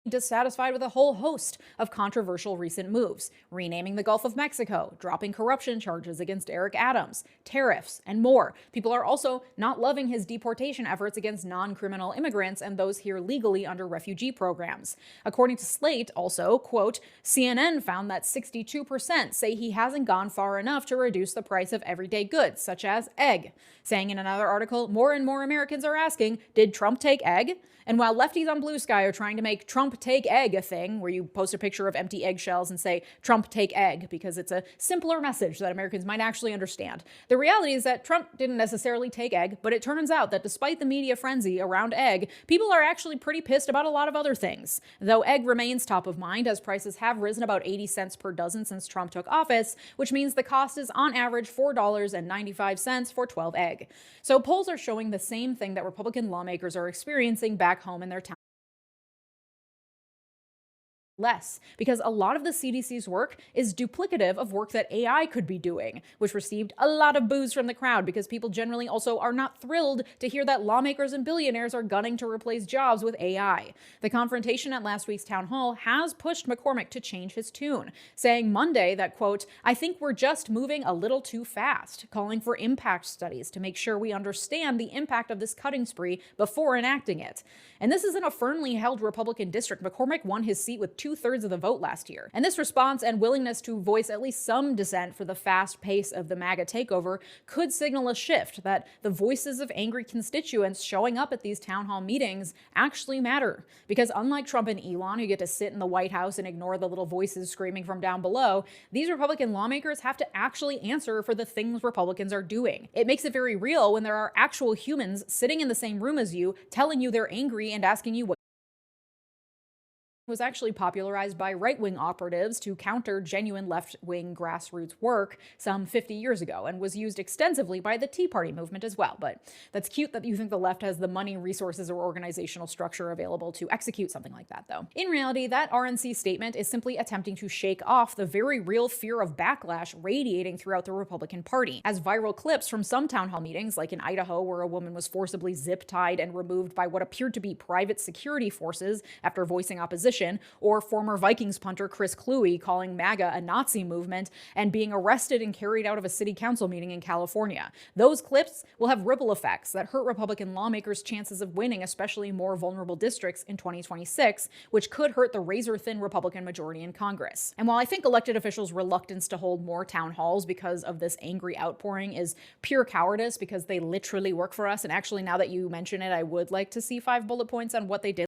dissatisfied with a whole host of controversial recent moves, renaming the Gulf of Mexico, dropping corruption charges against Eric Adams, tariffs, and more. People are also not loving his deportation efforts against non-criminal immigrants and those here legally under refugee programs. According to Slate, also, quote, CNN found that 62% say he hasn't gone far enough to reduce the price of everyday goods, such as egg. Saying in another article, more and more Americans are asking, did Trump take egg? And while lefties on Blue Sky are trying to make Trump take egg a thing, where you post a picture of empty eggshells and say, Trump take egg, because it's a simpler message that Americans might actually understand, the reality is that Trump didn't necessarily take egg, but it turns out that despite the media frenzy around egg, people are actually pretty pissed about a lot of other things. Though egg remains top of mind, as prices have risen about 80 cents per dozen since Trump took office, which means the cost is on average $4.95 for 12 egg. So polls are showing the same thing that Republican lawmakers are experiencing back home in their town. Less, because a lot of the CDC's work is duplicative of work that AI could be doing, which received a lot of boos from the crowd because people generally also are not thrilled to hear that lawmakers and billionaires are gunning to replace jobs with AI. The confrontation at last week's town hall has pushed McCormick to change his tune, saying Monday that, quote, I think we're just moving a little too fast, calling for impact studies to make sure we understand the impact of this cutting spree before enacting it. And this is in a firmly held Republican district. McCormick won his seat with 2/3 of the vote last year. And this response and willingness to voice at least some dissent for the fast pace of the MAGA takeover could signal a shift, that the voices of angry constituents showing up at these town hall meetings actually matter. Because unlike Trump and Elon, who get to sit in the White House and ignore the little voices screaming from down below, these Republican lawmakers have to actually answer for the things Republicans are doing. It makes it very real when there are actual humans sitting in the same room as you, telling you they're angry and asking you what was actually popularized by right-wing operatives to counter genuine left-wing grassroots work some 50 years ago, and was used extensively by the Tea Party movement as well. But that's cute that you think the left has the money, resources, or organizational structure available to execute something like that, though. In reality, that RNC statement is simply attempting to shake off the very real fear of backlash radiating throughout the Republican Party, as viral clips from some town hall meetings, like in Idaho, where a woman was forcibly zip-tied and removed by what appeared to be private security forces after voicing opposition, or former Vikings punter Chris Kluwe calling MAGA a Nazi movement and being arrested and carried out of a city council meeting in California. Those clips will have ripple effects that hurt Republican lawmakers' chances of winning especially more vulnerable districts in 2026, which could hurt the razor-thin Republican majority in Congress. And while I think elected officials' reluctance to hold more town halls because of this angry outpouring is pure cowardice, because they literally work for us, and actually now that you mention it, I would like to see 5 bullet points on what they did